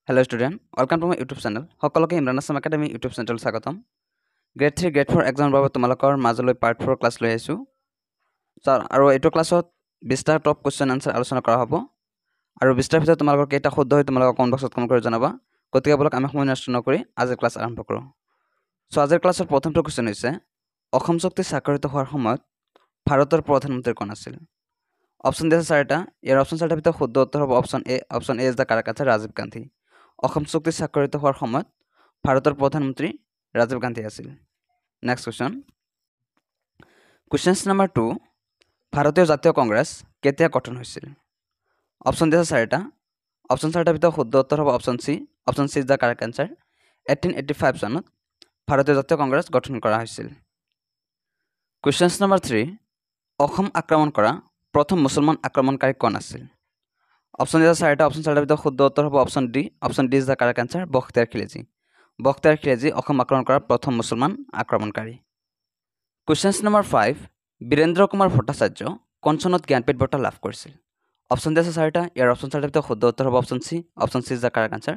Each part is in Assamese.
Hello student, welcome to my YouTube channel. সকলোকে Imran Assam academy YouTube channel স্বাগতম। গ্ৰেড 3 গ্ৰেড 4 এক্সামৰ বাবে তোমালোকৰ মাজলৈ পাৰ্ট 4 ক্লাছ লৈ আহিছো। আৰু এইটো ক্লাছত 20টা টপ কোৱেশ্চন আনসাৰ আলোচনা কৰা হ'ব। আৰু 20টাৰ ভিতৰত তোমালোকৰ কেইটা শুদ্ধ হয় তোমালোকক কমেন্ট বক্সত কমেন্ট কৰি জনাবা। গতিকে বলক আমি সময় নষ্ট নকৰি আজিৰ ক্লাছ আৰম্ভ কৰোঁ। আজিৰ ক্লাছৰ প্ৰথমটো কোৱেশ্চন হৈছে অসম চুক্তি স্বাক্ষৰিত হোৱাৰ সময়ত ভাৰতৰ প্ৰধানমন্ত্ৰী কোন আছিল? অপচন দিছে চাৰিটা। ইয়াৰ অপচন চাৰিটাৰ ভিতৰত শুদ্ধ উত্তৰ হ'ব option A. Option A is the correct answer, Rajiv Gandhi. Assam চুক্তি স্বাক্ষৰিত হোৱাৰ সময়ত ভাৰতৰ প্ৰধানমন্ত্ৰী ৰাজীৱ গান্ধী আছিল। Next question. কুৱেশ্যন নম্বৰ 2, ভাৰতীয় জাতীয় কংগ্ৰেছ কেতিয়া গঠন হৈছিল? অপচন দিছে চাৰিটা। অপচন চাৰিটাৰ ভিতৰত শুদ্ধ উত্তৰ হ'ব option C. Option C is the correct answer. 1885 চনত ভাৰতীয় জাতীয় কংগ্ৰেছ গঠন কৰা হৈছিল। কুৱেশ্যন নম্বৰ 3, অসম আক্ৰমণ কৰা প্ৰথম মুছলমান আক্ৰমণকাৰী কোন আছিল? অপচন দিছে চাৰিটা। অপচন চাৰিটাৰ ভিতৰত শুদ্ধ উত্তৰ হ'ব option D. Option D is the correct answer, Bakhtiyar Khilji. Bakhtiyar Khilji Assam আক্ৰমণ কৰা প্ৰথম মুছলমান আক্ৰমণকাৰী। কুৱেশ্যন নম্বৰ 5, বীৰেন্দ্ৰ কুমাৰ ভট্টাচাৰ্য কোন চনত জ্ঞানপীঠ বঁটা লাভ কৰিছিল? অপচন দিছে চাৰিটা। ইয়াৰ অপচন চাৰিটাৰ ভিতৰত শুদ্ধ উত্তৰ হ'ব option C. Option C is the correct answer.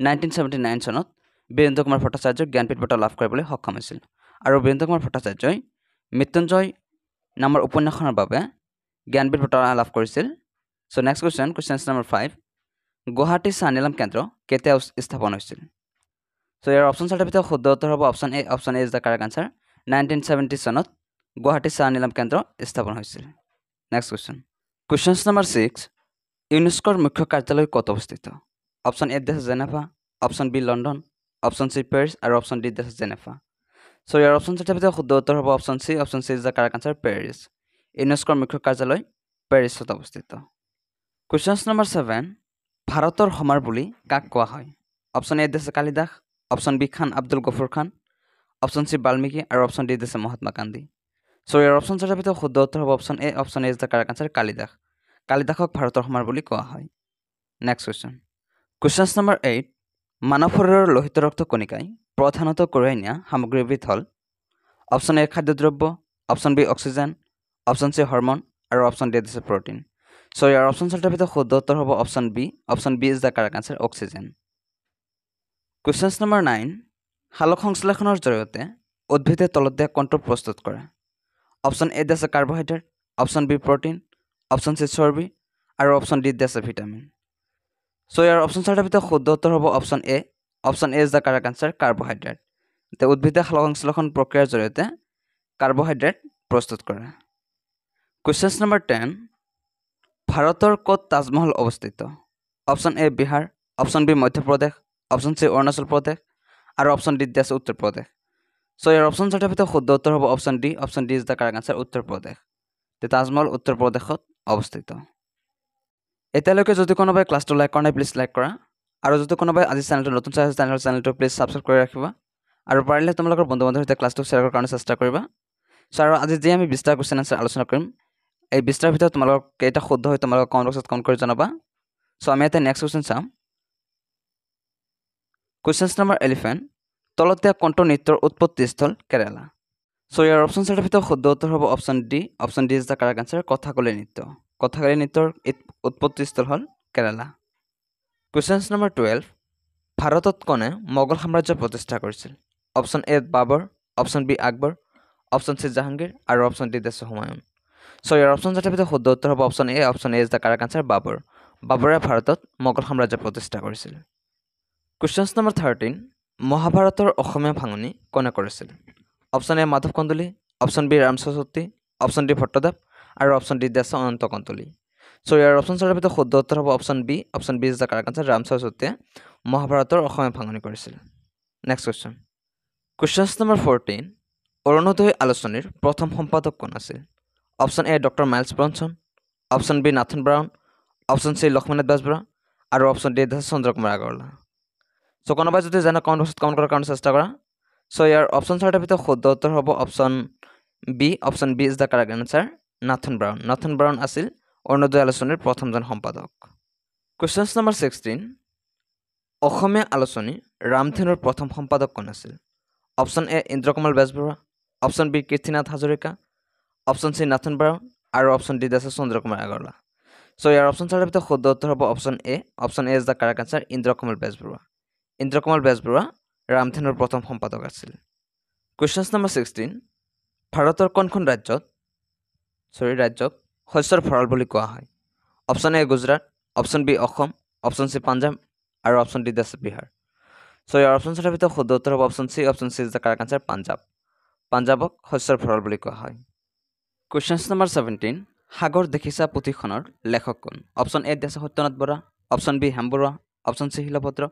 1979 চনত বীৰেন্দ্ৰ কুমাৰ ভট্টাচাৰ্যই জ্ঞানপীঠ বঁটা লাভ কৰিবলৈ সক্ষম হৈছিল। আৰু বীৰেন্দ্ৰ কুমাৰ ভট্টাচাৰ্যই মৃত্যুঞ্জয় নামৰ উপন্যাসখনৰ বাবে জ্ঞানপীঠ বঁটা লাভ কৰিছিল। So next question number 5, Guwahati চাহ নিলাম কেন্দ্ৰ কেতিয়া স্থাপন হৈছিল? So ইয়াৰ অপচন চাৰিটাৰ ভিতৰত শুদ্ধ উত্তৰ হ'ব option A. Option A is the correct answer. 1970 চনত গুৱাহাটী চাহ নিলাম কেন্দ্ৰ স্থাপন হৈছিল। Next question. কুৱেশ্যন নম্বৰ 6, ইউনেস্কোৰ মুখ্য কাৰ্যালয় ক'ত অৱস্থিত? অপচন এ দিছে Geneva, option B London, option C Paris আৰু অপচন ডি দিছে জেনেভা। So ইয়াৰ অপচন চাৰিটাৰ ভিতৰত শুদ্ধ উত্তৰ হ'ব option C. Option C is the correct answer, Paris. ইউনেস্কোৰ মুখ্য কাৰ্যালয় পেৰিছত অৱস্থিত। কুৱেশ্যন নম্বৰ 7, ভাৰতৰ সমাৰ বুলি কাক কোৱা হয়? অপচন এ দিছে Kalidas, option B Khan Abdul Ghaffar Khan, option C Valmiki আৰু অপচন ডি দিছে মহাত্মা গান্ধী। চ' ইয়াৰ অপচন চাৰিটাৰ ভিতৰত শুদ্ধ উত্তৰ হ'ব option A. Option A is the correct answer, Kalidas. কালিদাসক ভাৰতৰ সমাৰ বুলি কোৱা হয়। Next question. কুৱেশ্যন নম্বৰ 8, মানৱ শৰীৰৰ লোহিত ৰক্ত কণিকাই প্ৰধানতঃ কঢ়িয়াই নিয়া সামগ্ৰীবিধ হ'ল? অপচন এ খাদ্যদ্ৰব্য, option B oxygen, option C hormone আৰু অপচন ডি দিছে প্ৰটিন। চ' ইয়াৰ অপচন চাৰিটাৰ ভিতৰত শুদ্ধ উত্তৰ হ'ব option B. Option B is the correct answer, oxygen. Question number 9, সালোক সংশ্লেষণৰ জৰিয়তে উদ্ভিদে তলত দিয়া কোনটো প্ৰস্তুত কৰে? অপচন এ দিছে carbohydrate, option B protein, option C চৰ্বি আৰু অপচন ডি দিছে ভিটামিন। চ' ইয়াৰ অপচন চাৰিটাৰ ভিতৰত শুদ্ধ উত্তৰ হ'ব option A. Option A is the correct answer, carbohydrate. উদ্ভিদে সালোক সংশ্লেষণ প্ৰক্ৰিয়াৰ জৰিয়তে কাৰ্বহাইড্ৰেট প্ৰস্তুত কৰে। কুৱেশ্যন নম্বৰ 10, ভাৰতৰ ক'ত তাজমহল অৱস্থিত? Option A Bihar, option B Madhya Pradesh, option C Arunachal Pradesh আৰু অপচন ডি আছে উত্তৰ প্ৰদেশ। চ' ইয়াৰ অপচন চাৰিটাৰ ভিতৰত শুদ্ধ উত্তৰ হ'ব option D. Option D is the correct answer, Uttar Pradesh. Taj Mahal উত্তৰ প্ৰদেশত অৱস্থিত। এতিয়ালৈকে যদি কোনোবাই ক্লাছটো লাইক কৰা নাই প্লিজ লাইক কৰা। আৰু যদি কোনোবাই আজি চেনেলটো নতুন চাই আছে চেনেলটো প্লিজ ছাবস্ক্ৰাইব কৰি ৰাখিবা। আৰু পাৰিলে তোমালোকৰ বন্ধু বান্ধৱৰ সৈতে ক্লাছটো শ্বেয়াৰ কৰাৰ কাৰণে চেষ্টা কৰিবা। চ' আৰু আজি যি আমি 20টা কুৱেশ্যন আনসাৰ আলোচনা কৰিম, এই 20টাৰ ভিতৰত তোমালোকক কেইটা শুদ্ধ হয় তোমালোকক কমেণ্ট বক্সত কমেণ্ট কৰি জনাবা। চ' আমি এতিয়া নেক্সট কুৱেশ্যন চাম। কুৱেশ্যন নম্বৰ 11, তলত দিয়া কোনটো নৃত্যৰ উৎপত্তিস্থল কেৰালা? চ' ইয়াৰ অপচন চাৰিটাৰ ভিতৰত শুদ্ধ উত্তৰ হ'ব option D. Option D is the correct answer, Kathakali নৃত্য। কথাকলি নৃত্যৰ উৎপত্তিস্থল হ'ল কেৰালা। কুৱেশ্যন নম্বৰ 12, ভাৰতত কোনে মোগল সাম্ৰাজ্য প্ৰতিষ্ঠা কৰিছিল? Option A Babur, option B Akbar, option C Jahangir আৰু অপচন ডি দিছে হুমায়ুন। চ' ইয়াৰ অপচন চাৰিটাৰ ভিতৰত শুদ্ধ উত্তৰ হ'ব option A. Option A is the correct answer, বাবৰ। বাবৰে ভাৰতত মোগল সাম্ৰাজ্য প্ৰতিষ্ঠা কৰিছিল। কুৱেশ্যন নম্বৰ 13, মহাভাৰতৰ অসমীয়া ভাঙনি কোনে কৰিছিল? Option A Madhav Kandali, option B Ramchandra Choudhury, option D Bhattadev আৰু অপচন ডি আছে অনন্ত কন্দলী। চ' ইয়াৰ অপচন চাৰিটাৰ ভিতৰত শুদ্ধ উত্তৰ হ'ব option B. Option B is the correct answer, Ramchandra চৌধুৰীয়ে মহাভাৰতৰ অসমীয়া ভাঙনি কৰিছিল। Next question. Question number 14, Arunodoi আলোচনীৰ প্ৰথম সম্পাদক কোন আছিল? Option A doctor Miles Bronson, option B Nathan Brown, option C Lakshminath Bezbaruah আৰু অপচন ডি আছে চন্দ্ৰ কুমাৰ আগৰৱালা। চ' কোনোবাই যদি জানে কমেণ্ট বক্সত কমেণ্ট কৰাৰ কাৰণে চেষ্টা কৰা। চ' ইয়াৰ অপচন চাৰিটাৰ ভিতৰত শুদ্ধ উত্তৰ হ'ব option B. Option B is the correct answer, Nathan Brown. Nathan Brown আছিল অৰুণোদয় আলোচনীৰ প্ৰথমজন সম্পাদক। কুৱেশ্যন নম্বৰ 16, অসমীয়া আলোচনী ৰামধেনুৰ প্ৰথম সম্পাদক কোন আছিল? Option A Indrakamal Bezbaruah, option B Kirtinath Hazarika, option C Nathan Brown আৰু অপচন ডি আছে চন্দ্ৰ কুমাৰ আগৰৱালা। চ' ইয়াৰ অপশ্যন চাৰিটাৰ ভিতৰত শুদ্ধ উত্তৰ হ'ব option A. Option A is the correct answer, Indrakamal Bezbaruah. Indrakamal Bezbaruah ৰামধেনুৰ প্ৰথম সম্পাদক আছিল। কুৱেশ্যন নম্বৰ 16, ভাৰতৰ কোনখন ৰাজ্যক শস্যৰ ভঁৰাল বুলি কোৱা হয়? Option A Gujarat, option B Assam, option C Punjab আৰু অপশ্যন ডি আছে বিহাৰ। চ' ইয়াৰ অপশ্যন চাৰিটাৰ ভিতৰত শুদ্ধ উত্তৰ হ'ব option C. Option C is the correct answer, Punjab. পাঞ্জাৱক শস্যৰ ভঁৰাল বুলি কোৱা হয়। কুৱেশ্যন নম্বৰ 17, সাগৰ দেখিছা পুথিখনৰ লেখক কোন? অপশ্যন এ আছে Satyanath Bora, option B Hem Barua, option C Shilbhadra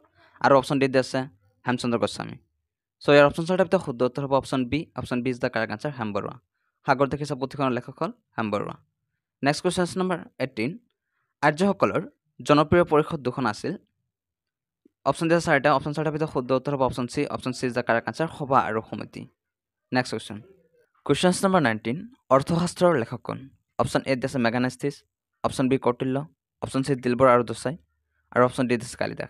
আৰু অপশ্যন ডি আছে হেমচন্দ্ৰ গোস্বামী। চ' ইয়াৰ অপশ্যন চাৰিটাৰ ভিতৰত শুদ্ধ উত্তৰ হ'ব option B. Option B is the correct answer, Hem Barua. Sagar Dekhisa পুথিখনৰ লেখক হ'ল Hem Barua. Next question number 18, আৰ্যসকলৰ জনপ্ৰিয় পৰিষদ দুখন আছিল। অপশ্যন দি আছে চাৰিটা। অপশ্যন চাৰিটাৰ ভিতৰত শুদ্ধ উত্তৰ হ'ব option C. Option C is the correct answer, সভা আৰু সমিতি। নেক্সট কুৱেশ্যন নম্বৰ 19, অৰ্থশাস্ত্ৰৰ লেখক কোন? অপশ্যন এ আছে Megasthenes, option B Kautilya, option C Dilbar আৰু দোচাই আৰু অপশ্যন ডি আছে কালিদাস।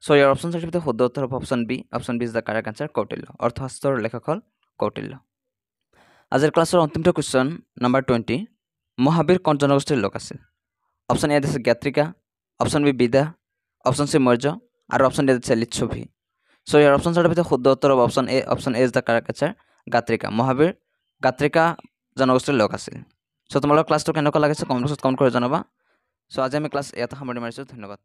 চ' ইয়াৰ অপশ্যন চাৰিটাৰ ভিতৰত শুদ্ধ উত্তৰ হ'ব option B. Option B is the correct answer, Kautilya. অৰ্থশাস্ত্ৰৰ লেখক হ'ল কৌটিল্য। আজিৰ ক্লাছৰ অন্তিমটো কুৱেশ্যন নম্বৰ 20, মহাবীৰ কোন জনগোষ্ঠীৰ লোক আছিল? অপশ্যন এ আছে জ্ঞাত্ৰিকা, অপশ্যন বি বিদা, অপশ্যন চি মৌৰ্য আৰু অপশ্যন ডি আছে লিচ্ছবি। চ' ইয়াৰ অপশ্যন চাৰিটাৰ ভিতৰত শুদ্ধ উত্তৰ হ'ব option A. Option A is the correct answer, Gatrika. Mahavir Gatrika জনগোষ্ঠীৰ লোক আছিল। চ' তোমালোকৰ ক্লাছটো কেনেকুৱা লাগিছে কমেণ্ট বক্সত কমেণ্ট কৰি জনাবা। চ' আজি আমি ক্লাছ ইয়াতে সামৰণি মাৰিছোঁ। ধন্যবাদ।